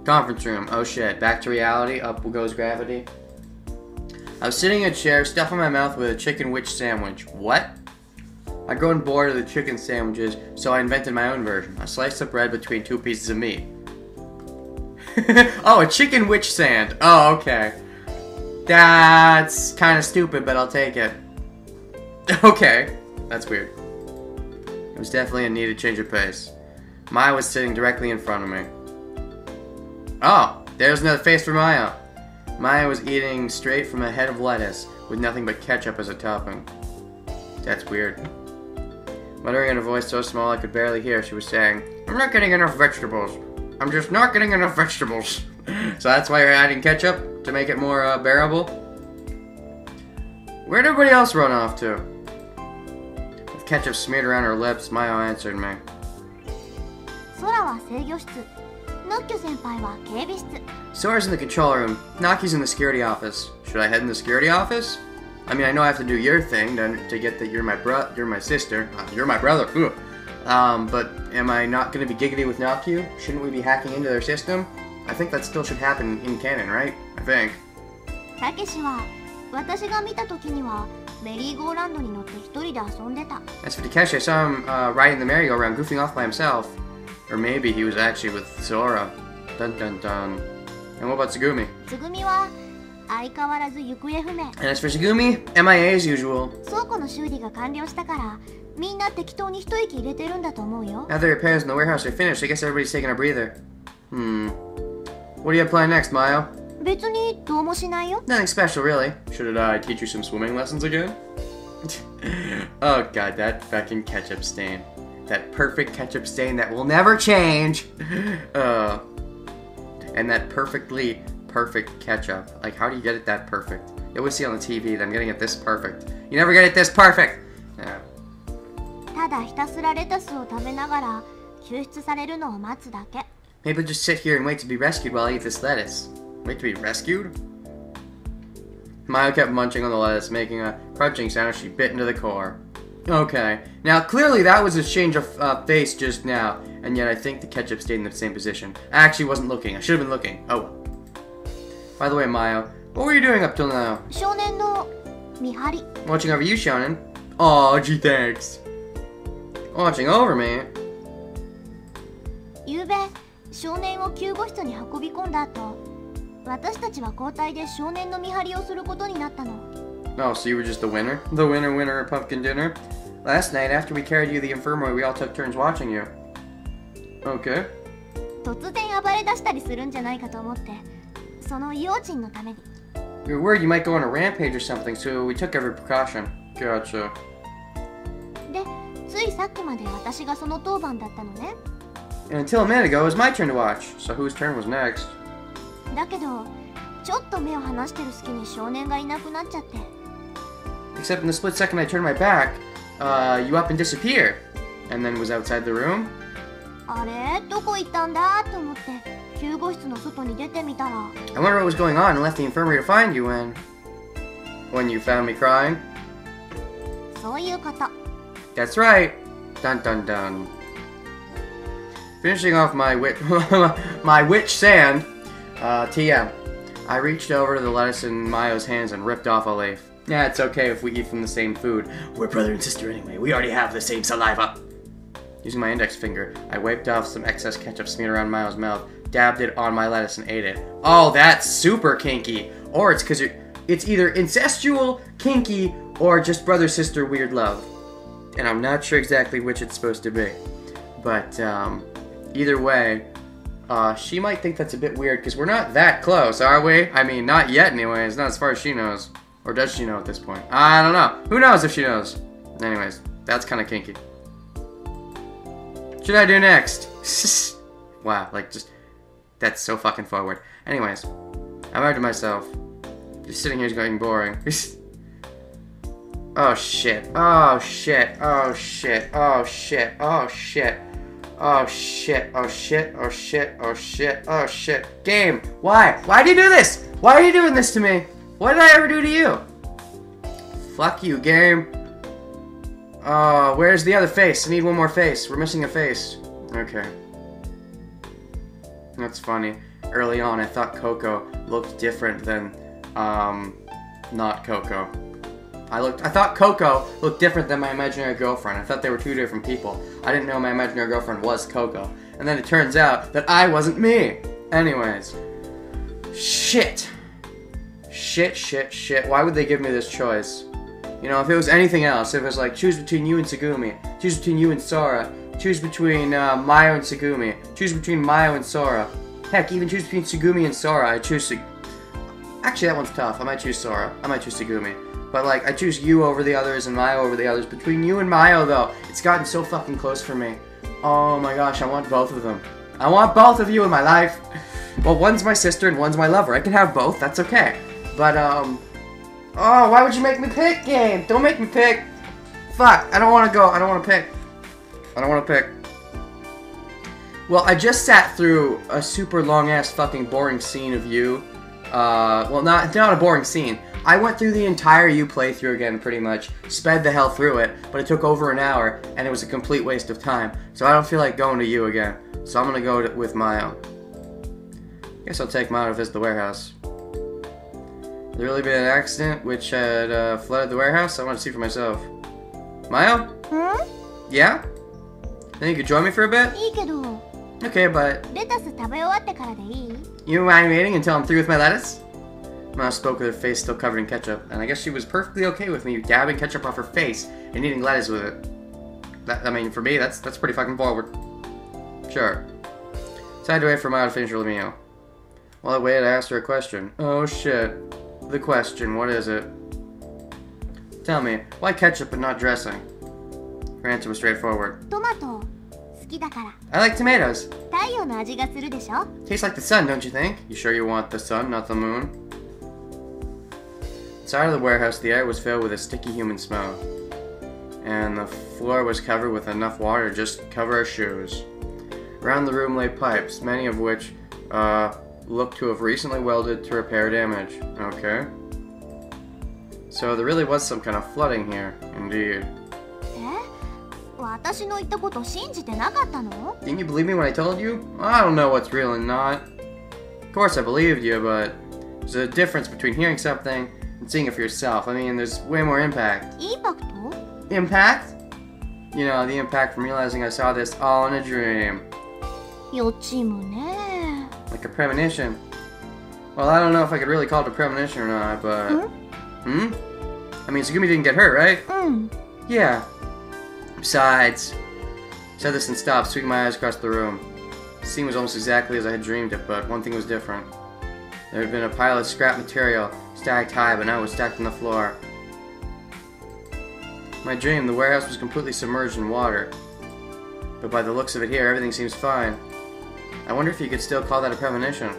Conference room. Oh shit. Back to reality. Up goes gravity. I was sitting in a chair, stuffing my mouth with a chicken witch sandwich. What? I'd grown bored of the chicken sandwiches, so I invented my own version. A slice of bread between two pieces of meat. Oh, a chicken witch sand. Oh, okay. That's kind of stupid, but I'll take it. Okay. That's weird. It was definitely a needed change of pace. Maya was sitting directly in front of me. Oh, there's another face for Maya. Maya was eating straight from a head of lettuce, with nothing but ketchup as a topping. That's weird. Muttering in a voice so small I could barely hear, she was saying, I'm not getting enough vegetables. I'm just not getting enough vegetables. So that's why you're adding ketchup? To make it more bearable? Where'd everybody else run off to? With ketchup smeared around her lips, Maya answered me. Sora's in the control room. Naki's in the security office. Should I head in the security office? I mean, I know I have to do your thing to get that you're my sister. You're my brother. Ugh. But am I not going to be giggity with Naku? Shouldn't we be hacking into their system? I think that still should happen in canon, right? I think. As for Takeshi, I saw him riding the merry-go-round, goofing off by himself. Or maybe he was actually with Sora. Dun dun dun. And what about Tsugumi? And as for Tsugumi, MIA as usual. Now the repairs in the warehouse are finished, I guess everybody's taking a breather. What do you have planned next, Mayo? Nothing special, really. Should I teach you some swimming lessons again? Oh god, that fucking ketchup stain. That perfect ketchup stain that will never change. And that perfectly perfect ketchup. Like, how do you get it that perfect? You always see on the TV that I'm getting it this perfect. You never get it this perfect! Yeah. Maybe just sit here and wait to be rescued while I eat this lettuce. Wait to be rescued? Maya kept munching on the lettuce, making a crunching sound as she bit into the core. Okay. Now, clearly that was a change of face just now, and yet I think the ketchup stayed in the same position. I actually wasn't looking. I should have been looking. Oh well. By the way, Maya, what were you doing up till now? Watching over you, Shonen. Aw, gee, thanks. Watching over me? Oh, so you were just the winner? The winner of pumpkin dinner? Last night, after we carried you to the infirmary, we all took turns watching you. Okay. We were worried you might go on a rampage or something, so we took every precaution. Gotcha. And until a minute ago, it was my turn to watch. So whose turn was next? Except in the split second I turned my back, you up and disappeared. And then was outside the room? I wonder what was going on and left the infirmary to find you when you found me crying. That's right. Dun dun dun. Finishing off my witch sand, TM. I reached over to the lettuce in Mayo's hands and ripped off a leaf. Yeah, it's okay if we eat from the same food. We're brother and sister anyway. We already have the same saliva. Using my index finger, I wiped off some excess ketchup smeared around Mayo's mouth, dabbed it on my lettuce, and ate it. Oh, that's super kinky. Or it's because it's either incestual, kinky, or just brother-sister weird love. And I'm not sure exactly which it's supposed to be. But, either way, she might think that's a bit weird, because we're not that close, are we? I mean, not yet anyways, not as far as she knows. Or does she know at this point? I don't know. Who knows if she knows? Anyways, that's kind of kinky. What should I do next? Wow, like, just, that's so fucking forward. Anyways, I muttered to myself, just sitting here is getting boring. Oh shit, oh shit, oh shit, oh shit, oh shit. Oh shit, oh shit, oh shit, oh shit, oh shit. Game, why? Why do you do this? Why are you doing this to me? What did I ever do to you? Fuck you, game. Oh, where's the other face? I need one more face. We're missing a face. Okay. That's funny. early on, I thought Coco looked different than, not Coco. I thought Coco looked different than my imaginary girlfriend. I thought they were two different people. I didn't know my imaginary girlfriend was Coco. And then it turns out that I wasn't me. Anyways. Shit. Shit. Why would they give me this choice? You know, if it was anything else, if it was like, choose between you and Tsugumi, choose between you and Sora, choose between Mayo and Tsugumi, choose between Mayo and Sora. Heck, even choose between Tsugumi and Sora, I choose Actually, that one's tough. I might choose Sora. I might choose Tsugumi. But, like, I choose you over the others and Mayo over the others. Between you and Mayo, though, it's gotten so fucking close for me. Oh my gosh, I want both of them. I want both of you in my life. Well, one's my sister and one's my lover. I can have both. That's okay. But, oh, why would you make me pick, game? Don't make me pick. Fuck, I don't want to go. I don't want to pick. I don't want to pick. Well, I just sat through a super long-ass fucking boring scene of you. Well, not a boring scene. I went through the entire you playthrough again, pretty much. Sped the hell through it, but it took over an hour, and it was a complete waste of time. So I don't feel like going to you again. So I'm gonna go with Mayo. Guess I'll take Mayo to visit the warehouse. There really been an accident which had flooded the warehouse? I want to see for myself. Mayo? Hmm? Yeah? Then you could join me for a bit? Okay, but... You mind waiting until I'm through with my lettuce? Mayo spoke with her face still covered in ketchup, and I guess she was perfectly okay with me dabbing ketchup off her face and eating lettuce with it. I mean, for me, that's pretty fucking forward. Sure. So I had to wait for Mayo to finish her meal. While I waited, I asked her a question. Oh shit. The question, what is it? Tell me, why ketchup but not dressing? Her answer was straightforward. I like tomatoes. Tastes like the sun, don't you think? You sure you want the sun, not the moon? Inside of the warehouse, the air was filled with a sticky human smell. And the floor was covered with enough water to just cover our shoes. Around the room lay pipes, many of which looked to have recently welded to repair damage. Okay. So there really was some kind of flooding here, indeed. Didn't you believe me when I told you? I don't know what's real and not. Of course I believed you, but there's a difference between hearing something and seeing it for yourself. I mean, there's way more impact. Impact? You know, the impact from realizing I saw this all in a dream. Like a premonition. Well, I don't know if I could really call it a premonition or not, but... Hmm? I mean, Tsugumi didn't get hurt, right? Yeah. Besides... I said this and stopped, sweeping my eyes across the room. The scene was almost exactly as I had dreamed it, but one thing was different. There had been a pile of scrap material stacked high, but now it was stacked on the floor. In my dream, the warehouse was completely submerged in water. But by the looks of it here, everything seems fine. I wonder if you could still call that a premonition.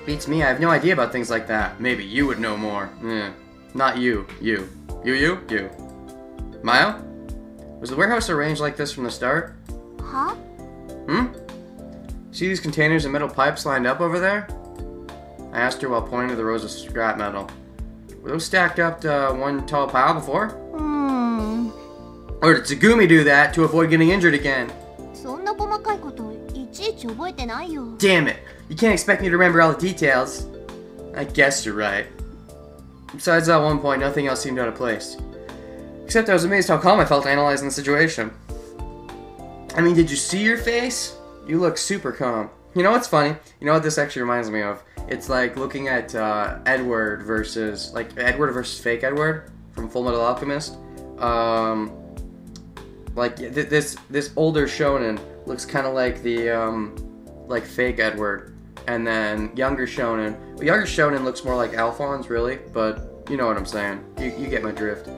Beats me, I have no idea about things like that. Maybe you would know more. Not you. You. You. Mayo? Was the warehouse arranged like this from the start? Huh? See these containers and metal pipes lined up over there? I asked her while pointing to the rows of scrap metal. Were those stacked up to one tall pile before? Or did Tsugumi do that to avoid getting injured again? Damn it! You can't expect me to remember all the details. I guess you're right. Besides, at one point, nothing else seemed out of place. Except I was amazed how calm I felt analyzing the situation. I mean, did you see your face? You look super calm. You know what's funny? You know what this actually reminds me of? It's like looking at Edward versus fake Edward from Full Metal Alchemist. Like this older shonen looks kind of like the like fake Edward, and then younger shonen looks more like Alphonse, really. But you know what I'm saying. You get my drift.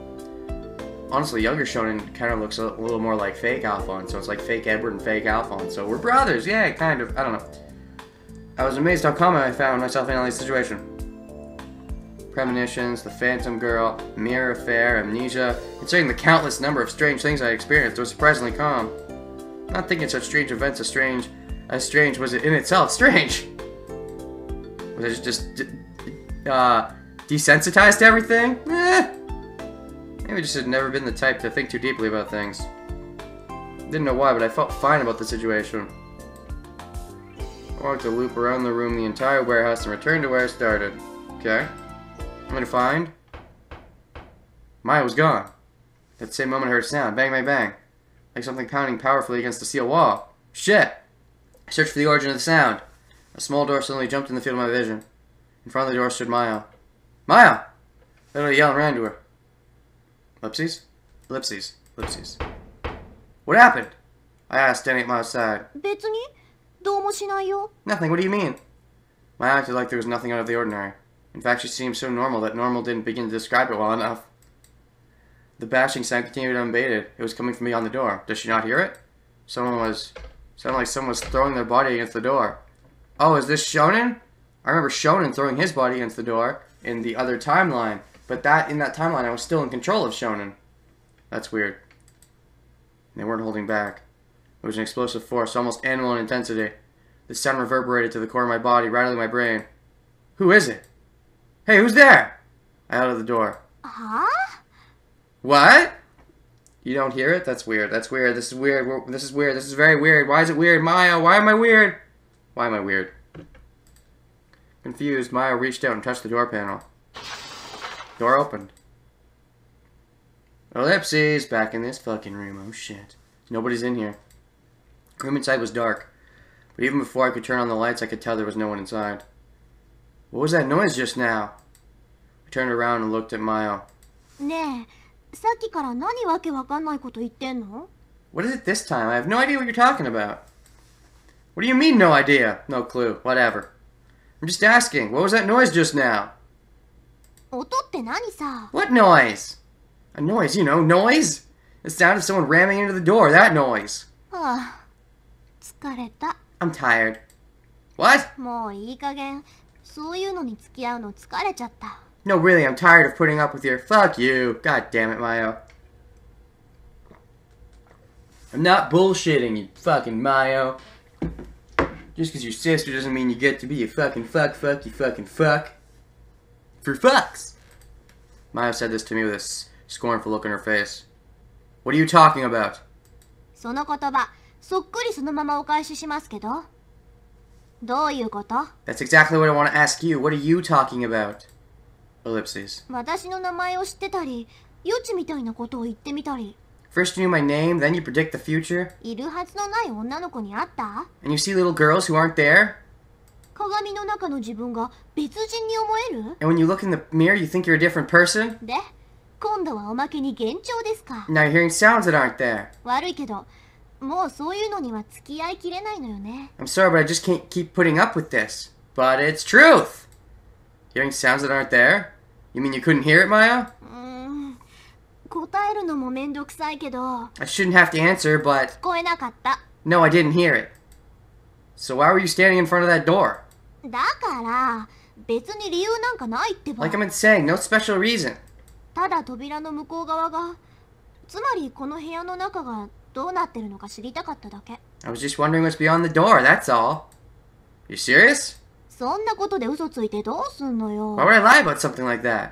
Honestly, younger shonen kind of looks a little more like fake Alphonse, so it's like fake Edward and fake Alphonse. So we're brothers, yeah, kind of. I don't know. I was amazed how calm I found myself in the situation. Premonitions, the Phantom Girl, Mirror Affair, Amnesia. Considering the countless number of strange things I experienced, I was surprisingly calm. Not thinking such strange events as strange was it in itself strange. Was it just desensitized to everything? Maybe I just had never been the type to think too deeply about things. Didn't know why, but I felt fine about the situation. Walked a loop around the room, the entire warehouse, and returned to where I started. Okay. I'm gonna find... Maya was gone. That same moment I heard a sound. Bang, bang, bang. Like something pounding powerfully against the steel wall. Shit! I searched for the origin of the sound. A small door suddenly jumped in the field of my vision. In front of the door stood Maya. Maya! I literally yelled and ran to her. Ellipses? Ellipses. Ellipses. What happened? I asked, standing at Maya's side. 別にどうもしないよ。 Nothing, what do you mean? Maya acted like there was nothing out of the ordinary. In fact, she seemed so normal that normal didn't begin to describe it well enough. The bashing sound continued unabated. It was coming from beyond the door. Does she not hear it? Sounded like someone was throwing their body against the door. Oh, is this Shonen? I remember Shonen throwing his body against the door in the other timeline. But in that timeline, I was still in control of Shonen. That's weird. They weren't holding back. It was an explosive force, almost animal in intensity. The sound reverberated to the core of my body, rattling my brain. Who is it? Hey, who's there? I yelled at the door. Huh? What? You don't hear it? That's weird. That's weird. This is weird. This is weird. This is very weird. Why is it weird? Maya, why am I weird? Why am I weird? Confused, Maya reached out and touched the door panel. Door opened. Ellipses, back in this fucking room. Oh shit. Nobody's in here. The room inside was dark. But even before I could turn on the lights, I could tell there was no one inside. What was that noise just now? I turned around and looked at Maya. ねえ、さっきから何わけわかんないこと言ってんの? What is it this time? I have no idea what you're talking about. What do you mean, no idea? No clue. Whatever. I'm just asking. What was that noise just now? 音って何さ? What noise? A noise, you know, noise? The sound of someone ramming into the door, that noise. はあ、疲れた。 I'm tired. What? もういい加減、そういうのに付き合うの疲れちゃった。 No, really, I'm tired of putting up with your... Fuck you. God damn it, Mayo. I'm not bullshitting, you fucking Mayo. Just because you're sister doesn't mean you get to be a fucking fuck, you fucking fuck. For fucks. Mayo said this to me with a scornful look on her face. What are you talking about? その言葉、そっくりそのままお返ししますけど。どういうこと? That's exactly what I want to ask you. What are you talking about? Ellipses. 私の名前を知ってたり、予知みたいなことを言ってみたり。 First you knew my name, then you predict the future? いるはずのない女の子に会った? And you see little girls who aren't there? 鏡の中の自分が別人に思える? And when you look in the mirror, you think you're a different person? で、今度はおまけに幻聴ですか? Now you're hearing sounds that aren't there. 悪いけど、もうそういうのには付き合いきれないのよね。 I'm sorry, but I just can't keep putting up with this. But it's truth! Hearing sounds that aren't there? You mean you couldn't hear it, Maya? 答えるのもめんどくさいけど。 I shouldn't have to answer, but... 聞こえなかった。 No, I didn't hear it. So why were you standing in front of that door? だから、別に理由なんかないってば。 Like I've been saying, no special reason. ただ扉の向こう側が、つまりこの部屋の中がどうなってるのか知りたかっただけ。 I was just wondering what's beyond the door, that's all. You serious? そんなことで嘘ついてどうすんのよ。 Why would I lie about something like that?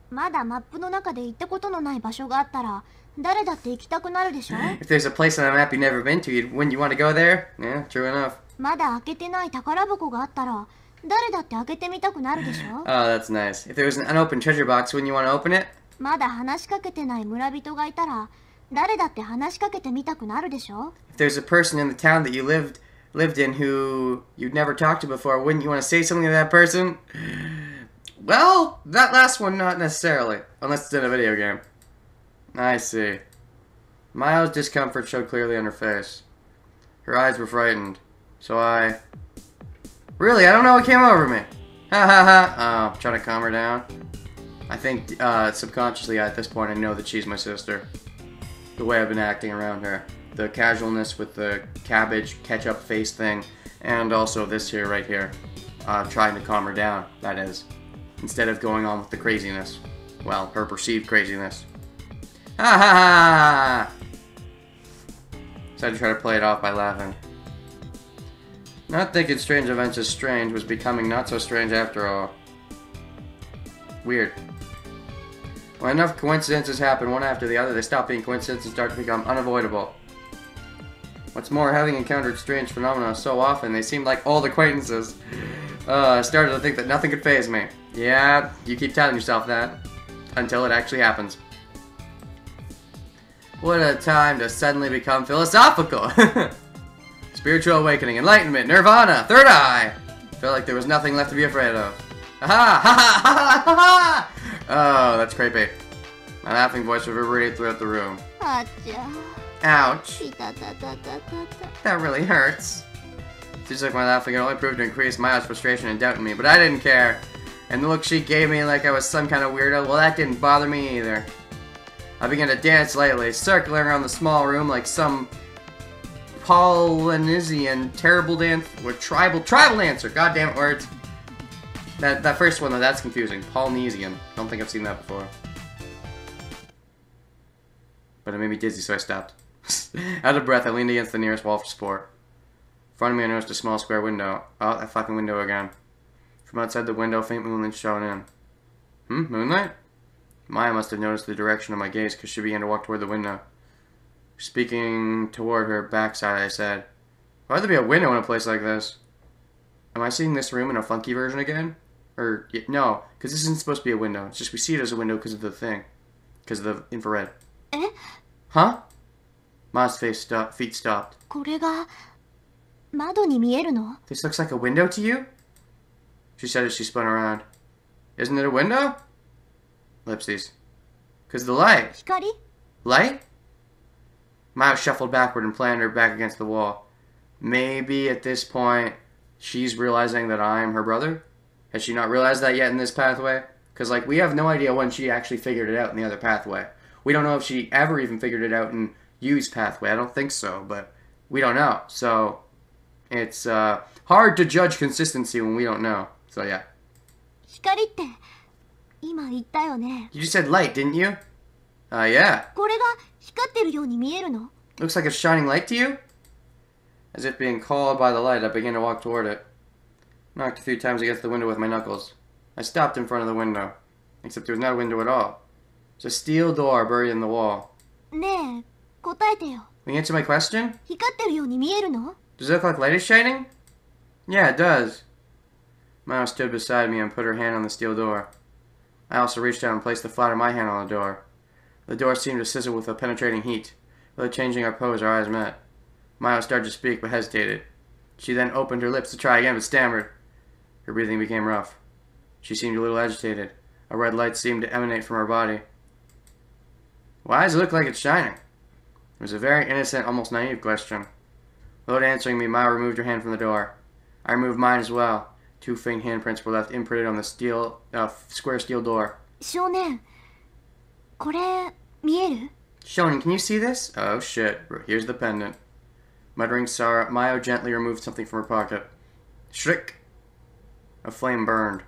まだマップの中で行ったことのない場所があったら、誰だって行きたくなるでしょ? If there's a place on a map you've never been to, wouldn't you want to go there? Yeah, true enough. まだ開けてない宝箱があったら、誰だって開けてみたくなるでしょ? Oh, that's nice. If there was an unopened treasure box, wouldn't you want to open it? まだ話しかけてない村人がいたら、誰だって話しかけてみたくなるでしょ? If there's a person in the town that you lived in who you'd never talked to before, wouldn't you want to say something to that person? Well, that last one, not necessarily. Unless it's in a video game. I see. Maya's discomfort showed clearly on her face. Her eyes were frightened. So I... Really, I don't know what came over me. Ha ha ha. Oh, trying to calm her down. I think subconsciously at this point I know that she's my sister. The way I've been acting around her. The casualness with the cabbage ketchup face thing. And also this here, right here. Trying to calm her down, that is. Instead of going on with the craziness. Well, her perceived craziness. Ha ha ha! So I try to play it off by laughing. Not thinking strange events as strange was becoming not so strange after all. Weird. When enough coincidences happen one after the other, they stop being coincidences and start to become unavoidable. What's more, having encountered strange phenomena so often, they seemed like old acquaintances. I started to think that nothing could faze me. Yeah, you keep telling yourself that. Until it actually happens. What a time to suddenly become philosophical! Spiritual awakening, enlightenment, nirvana, third eye! Felt like there was nothing left to be afraid of. Ha ha ha ha ha ha! Oh, that's creepy. My laughing voice reverberated throughout the room. Ouch. That really hurts. Seems like my laughing only proved to increase Maya's frustration and doubt in me, but I didn't care. And the look she gave me like I was some kind of weirdo, well, that didn't bother me either. I began to dance lightly, circling around the small room like some Polynesian terrible dance, or tribal dancer. Goddamn words. That first one though, that's confusing. Polynesian. Don't think I've seen that before. But it made me dizzy, so I stopped. Out of breath, I leaned against the nearest wall for support. In front of me, I noticed a small square window. Oh, that fucking window again. From outside the window, faint moonlight shone in. Moonlight? Maya must have noticed the direction of my gaze because she began to walk toward the window. Speaking toward her backside, I said, "Why would there be a window in a place like this? Am I seeing this room in a funky version again? Or, no, because this isn't supposed to be a window. It's just we see it as a window because of the thing. Because of the infrared." Huh? Ma's feet stopped. This looks like a window to you? She said as she spun around. Isn't it a window? Ellipses. Because of the light. Light? Maya shuffled backward and planted her back against the wall. Maybe at this point, she's realizing that I'm her brother? Has she not realized that yet in this pathway? Because, like, we have no idea when she actually figured it out in the other pathway. We don't know if she ever even figured it out in Yu's pathway. I don't think so, but we don't know. So, it's hard to judge consistency when we don't know. So, yeah. You just said light, didn't you? Yeah. Looks like a shining light to you? As if being called by the light, I began to walk toward it. Knocked a few times against the window with my knuckles. I stopped in front of the window. Except there was no window at all. It's a steel door buried in the wall. Will you answer my question? Does it look like light is shining? Yeah, it does. Maya stood beside me and put her hand on the steel door. I also reached out and placed the flat of my hand on the door. The door seemed to sizzle with a penetrating heat. Without changing our pose, our eyes met. Maya started to speak, but hesitated. She then opened her lips to try again, but stammered. Her breathing became rough. She seemed a little agitated. A red light seemed to emanate from her body. Why does it look like it's shining? It was a very innocent, almost naive question. Without answering me, Maya removed her hand from the door. I removed mine as well. 2 faint handprints were left imprinted on the square steel door. Shonen, can you see this? Oh shit, here's the pendant. Muttering sorrow, Maya gently removed something from her pocket. Shriek! A flame burned.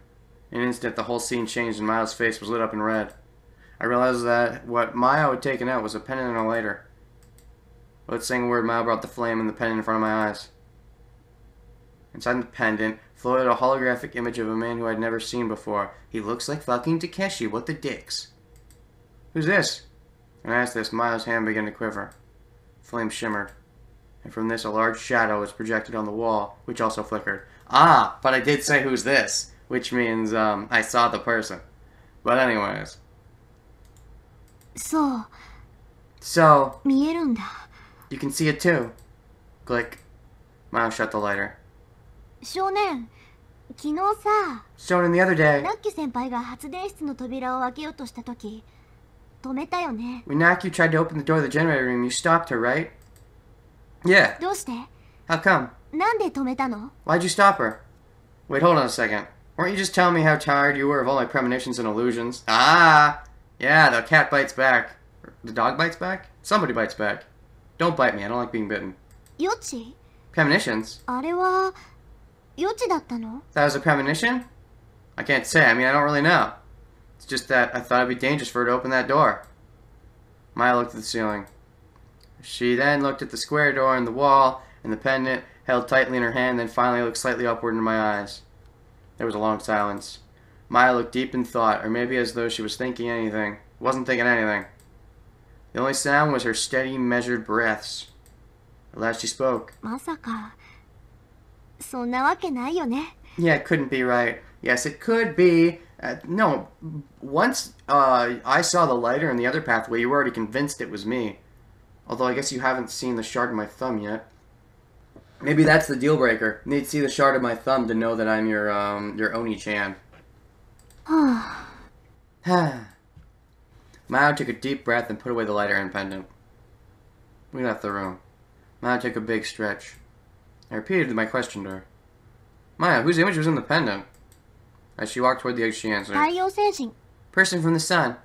In an instant, the whole scene changed and Maya's face was lit up in red. I realized that what Maya had taken out was a pendant and a lighter. Without saying a word, Maya brought the flame and the pendant in front of my eyes. Inside the pendant floated a holographic image of a man who I'd never seen before. He looks like fucking Takeshi. What the dicks? Who's this? When I asked this, Maya's hand began to quiver. Flame shimmered. And from this, a large shadow was projected on the wall, which also flickered. Ah, but I did say who's this, which means, I saw the person. But anyways. So, you can see it too. Click. Maya shut the lighter. Shonen, the other day, when Nakyu tried to open the door of the generator room, you stopped her, right? Yeah. How come? Why'd you stop her? Wait, hold on a second. Weren't you just telling me how tired you were of all my premonitions and illusions? Ah! Yeah, the cat bites back. The dog bites back? Somebody bites back. Don't bite me, I don't like being bitten. Premonitions? That was a premonition? I can't say, I mean, I don't really know. It's just that I thought it'd be dangerous for her to open that door. Maya looked at the ceiling. She then looked at the square door in the wall and the pendant held tightly in her hand, then finally looked slightly upward into my eyes. There was a long silence. Maya looked deep in thought, or maybe as though she was thinking anything. Wasn't thinking anything. The only sound was her steady, measured breaths. At last she spoke. まさか、そんなわけないよね。 Yeah, it couldn't be right. Yes, it could be. No, once I saw the lighter in the other pathway, you were already convinced it was me. Although I guess you haven't seen the shard of my thumb yet. Maybe that's the deal breaker. You need to see the shard of my thumb to know that I'm your Oni-chan. Mao took a deep breath and put away the lighter and pendant. We left the room. Maya took a big stretch. I repeated my question to her. Maya, whose image was in the pendant? As she walked toward the egg, she answered. 太陽星人。 Person from the sun.